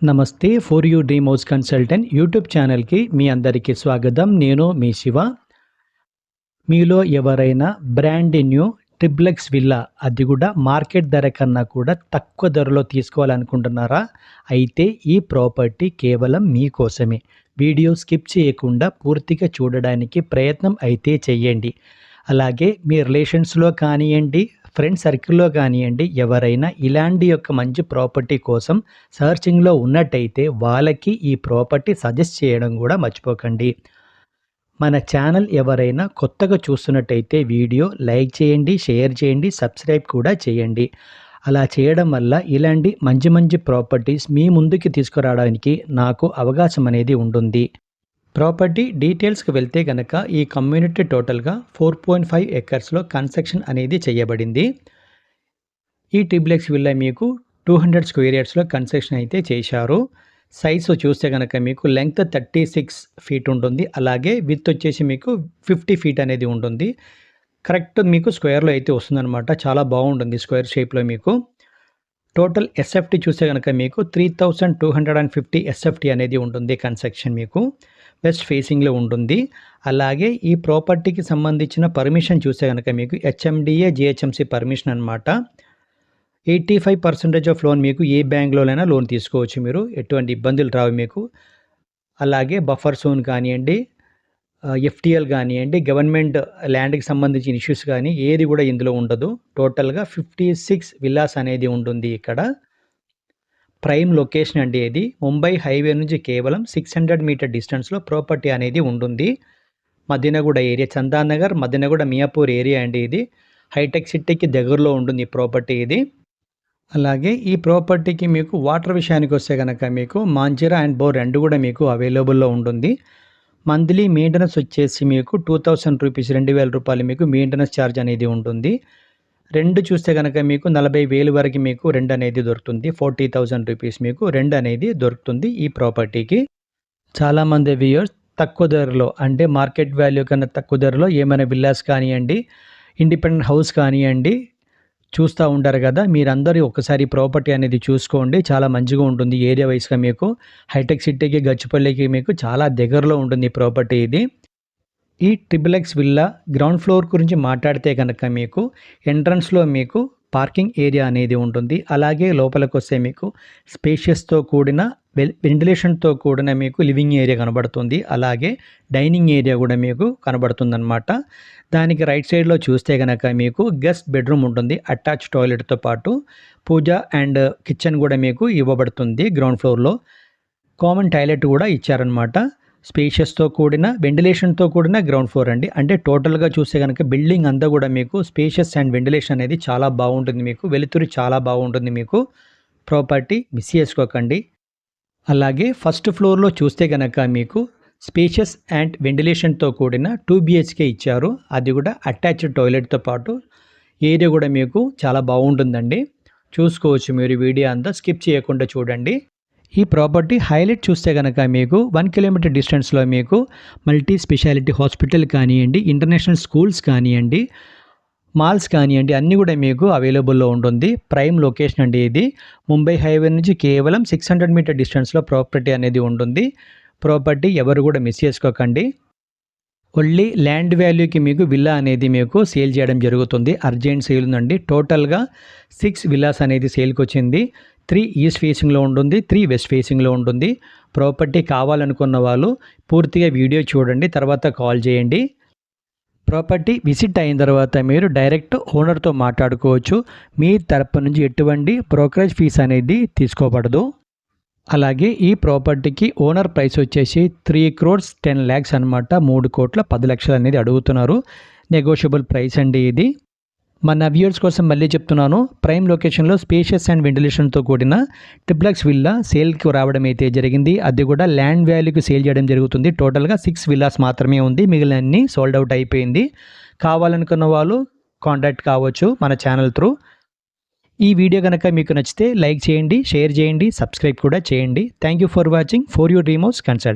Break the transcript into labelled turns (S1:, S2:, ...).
S1: నమస్తే for you dream house consultant YouTube ఛానల్కి మీ అందరికీ స్వాగతం. నేను మీ శివ. మీలో ఎవరైనా బ్రాండ్ న్యూ ట్రిప్లెక్స్ విల్లా, అది కూడా మార్కెట్ ధర కన్నా కూడా తక్కువ ధరలో తీసుకోవాలనుకుంటున్నారా? అయితే ఈ ప్రాపర్టీ కేవలం మీకోసమే. వీడియో స్కిప్ చేయకుండా పూర్తిగా చూడడానికి ప్రయత్నం అయితే చేయండి. అలాగే మీ రిలేషన్స్లో కానివ్వండి, ఫ్రెండ్ సర్కిల్లో కానివ్వండి, ఎవరైనా ఇలాంటి మంచి ప్రాపర్టీ కోసం సర్చింగ్లో ఉన్నట్టయితే వాళ్ళకి ఈ ప్రాపర్టీ సజెస్ట్ చేయడం కూడా మర్చిపోకండి. మన ఛానల్ ఎవరైనా కొత్తగా చూస్తున్నట్టయితే వీడియో లైక్ చేయండి, షేర్ చేయండి, సబ్స్క్రైబ్ కూడా చేయండి. అలా చేయడం వల్ల ఇలాంటి మంచి ప్రాపర్టీస్ మీ ముందుకి తీసుకురావడానికి నాకు అవకాశం అనేది ఉంటుంది. ప్రాపర్టీ డీటెయిల్స్కి వెళ్తే కనుక ఈ కమ్యూనిటీ టోటల్గా 4.5 ఎకర్స్లో కన్స్ట్రక్షన్ అనేది చేయబడింది. ఈ ట్రిప్లెక్స్ విల్లా మీకు 200 స్క్వేర్ యార్డ్స్లో కన్స్ట్రక్షన్ అయితే చేశారు. సైజు చూస్తే కనుక మీకు లెంగ్త్ 36 ఫీట్ ఉంటుంది. అలాగే విత్ వచ్చేసి మీకు 50 ఫీట్ అనేది ఉంటుంది. కరెక్ట్ మీకు స్క్వేర్లో అయితే వస్తుందన్నమాట. చాలా బాగుంటుంది స్క్వేర్ షేప్లో మీకు. టోటల్ ఎస్ఎఫ్టీ చూస్తే కనుక మీకు 3250 ఎస్ఎఫ్టీ అనేది ఉంటుంది. కన్స్ట్రక్షన్ మీకు వెస్ట్ ఫేసింగ్లో ఉంటుంది. అలాగే ఈ ప్రాపర్టీకి సంబంధించిన పర్మిషన్ చూస్తే కనుక మీకు హెచ్ఎండిఏ జిహెచ్ఎంసి పర్మిషన్ అనమాట. 85% ఆఫ్ లోన్ మీకు ఏ బ్యాంక్లోనైనా లోన్ తీసుకోవచ్చు మీరు, ఎటువంటి ఇబ్బందులు రావు మీకు. అలాగే బఫర్ జోన్ కానివ్వండి, ఎఫ్టీఎల్ కానివ్వండి, గవర్నమెంట్ ల్యాండ్కి సంబంధించిన ఇష్యూస్ కానీ ఏది కూడా ఇందులో ఉండదు. టోటల్గా 56 విల్లాస్ అనేది ఉంటుంది ఇక్కడ. ప్రైమ్ లొకేషన్ అండి ఇది. ముంబై హైవే నుంచి కేవలం 600 మీటర్ డిస్టెన్స్లో ప్రాపర్టీ అనేది ఉంటుంది. మదీనగూడ ఏరియా, చందానగర్, మదీనగూడ, మియాపూర్ ఏరియా అండి ఇది. హైటెక్ సిటీకి దగ్గరలో ఉంటుంది ఈ ప్రాపర్టీ ఇది. అలాగే ఈ ప్రాపర్టీకి మీకు వాటర్ విషయానికి వస్తే కనుక మీకు మాంజిరా అండ్ బోర్ రెండు కూడా మీకు అవైలబుల్లో ఉంటుంది. మంత్లీ మెయింటెనెన్స్ వచ్చేసి మీకు 2000 రూపీస్, 2000 రూపాయలు మీకు మెయింటెనెన్స్ ఛార్జ్ అనేది ఉంటుంది. రెంట్ చూస్తే కనుక మీకు 40,000 వరకు మీకు రెంట్ అనేది దొరుకుతుంది. 40,000 రూపీస్ మీకు రెంట్ అనేది దొరుకుతుంది ఈ ప్రాపర్టీకి. చాలామంది వ్యూయర్స్ తక్కువ ధరలో, అంటే మార్కెట్ వాల్యూ కన్నా తక్కువ ధరలో ఏమైనా విల్లాస్ కానివ్వండి, ఇండిపెండెంట్ హౌస్ కానివ్వండి చూస్తూ ఉంటారు కదా. మీరందరూ ఒకసారి ప్రాపర్టీ అనేది చూసుకోండి. చాలా మంచిగా ఉంటుంది ఏరియా వైస్గా మీకు. హైటెక్ సిటీకి, గచ్చిపల్లికి మీకు చాలా దగ్గరలో ఉంటుంది ఈ ప్రాపర్టీ ఇది. ఈ ట్రిప్లెక్స్ విల్లా గ్రౌండ్ ఫ్లోర్ గురించి మాట్లాడితే కనుక మీకు ఎంట్రన్స్లో మీకు పార్కింగ్ ఏరియా అనేది ఉంటుంది. అలాగే లోపలికి వస్తే మీకు స్పేషియస్తో కూడిన వెంటిలేషన్తో కూడిన మీకు లివింగ్ ఏరియా కనబడుతుంది. అలాగే డైనింగ్ ఏరియా కూడా మీకు కనబడుతుంది అనమాట. దానికి రైట్ సైడ్లో చూస్తే కనుక మీకు గెస్ట్ బెడ్రూమ్ ఉంటుంది. అటాచ్ టాయిలెట్తో పాటు పూజ అండ్ కిచెన్ కూడా మీకు ఇవ్వబడుతుంది. గ్రౌండ్ ఫ్లోర్లో కామన్ టాయిలెట్ కూడా ఇచ్చారనమాట. స్పేషియస్తో కూడిన వెంటిలేషన్తో కూడిన గ్రౌండ్ ఫ్లోర్ అండి. అంటే టోటల్గా చూస్తే కనుక బిల్డింగ్ అంతా కూడా మీకు స్పేషియస్ అండ్ వెంటిలేషన్ అనేది చాలా బాగుంటుంది మీకు. వెలుతురు చాలా బాగుంటుంది మీకు. ప్రాపర్టీ మిస్ చేసుకోకండి. అలాగే ఫస్ట్ ఫ్లోర్లో చూస్తే కనుక మీకు స్పేషియస్ అండ్ వెంటిలేషన్తో కూడిన 2 BHK ఇచ్చారు. అది కూడా అటాచ్డ్ టాయిలెట్తో పాటు ఏరియా కూడా మీకు చాలా బాగుంటుందండి. చూసుకోవచ్చు మీరు. వీడియో అంతా స్కిప్ చేయకుండా చూడండి. ఈ ప్రాపర్టీ హైలైట్ చూస్తే కనుక మీకు 1 కిలోమీటర్ డిస్టెన్స్లో మీకు మల్టీ స్పెషాలిటీ హాస్పిటల్ కానివ్వండి, ఇంటర్నేషనల్ స్కూల్స్ కానివ్వండి, మాల్స్ కానివ్వండి, అన్నీ కూడా మీకు అవైలబుల్లో ఉంటుంది. ప్రైమ్ లొకేషన్ అండి ఇది. ముంబై హైవే నుంచి కేవలం 600 మీటర్ డిస్టెన్స్లో ప్రాపర్టీ అనేది ఉంటుంది. ప్రాపర్టీ ఎవరు కూడా మిస్ చేసుకోకండి. ఓన్లీ ల్యాండ్ వాల్యూకి మీకు విల్లా అనేది మీకు సేల్ చేయడం జరుగుతుంది. అర్జెంట్ సేల్ ఉందండి. టోటల్గా 6 విల్లాస్ అనేది సేల్కి వచ్చింది. 3 ఈస్ట్ ఫేసింగ్లో ఉంటుంది, 3 వెస్ట్ ఫేసింగ్లో ఉంటుంది. ప్రాపర్టీ కావాలనుకున్న వాళ్ళు పూర్తిగా వీడియో చూడండి, తర్వాత కాల్ చేయండి. ప్రాపర్టీ విజిట్ అయిన తర్వాత మీరు డైరెక్ట్ ఓనర్తో మాట్లాడుకోవచ్చు. మీ తరపు నుంచి ఎటువంటి బ్రోకరేజ్ ఫీస్ అనేది తీసుకోబడదు. అలాగే ఈ ప్రాపర్టీకి ఓనర్ ప్రైస్ వచ్చేసి 3 crores 10 lakhs అనమాట. 3,10,00,000 అనేది అడుగుతున్నారు. నెగోషియబుల్ ప్రైస్ అండి ఇది. మన వ్యూయర్స్ కోసం మళ్ళీ చెప్తున్నాను, ప్రైమ్ లొకేషన్లో స్పేషియస్ అండ్ వెంటిలేషన్తో కూడిన ట్రిప్లెక్స్ విల్లా సేల్కి రావడం అయితే జరిగింది. అది కూడా ల్యాండ్ వాల్యూకి సేల్ చేయడం జరుగుతుంది. టోటల్గా 6 విల్లాస్ మాత్రమే ఉంది, మిగిలినన్ని సోల్డ్ అవుట్ అయిపోయింది. కావాలనుకున్న వాళ్ళు కాంటాక్ట్ కావచ్చు మన ఛానల్ త్రూ. ఈ వీడియో కనుక మీకు నచ్చితే లైక్ చేయండి, షేర్ చేయండి, సబ్స్క్రైబ్ కూడా చేయండి. Thank you for watching for your dream house consult.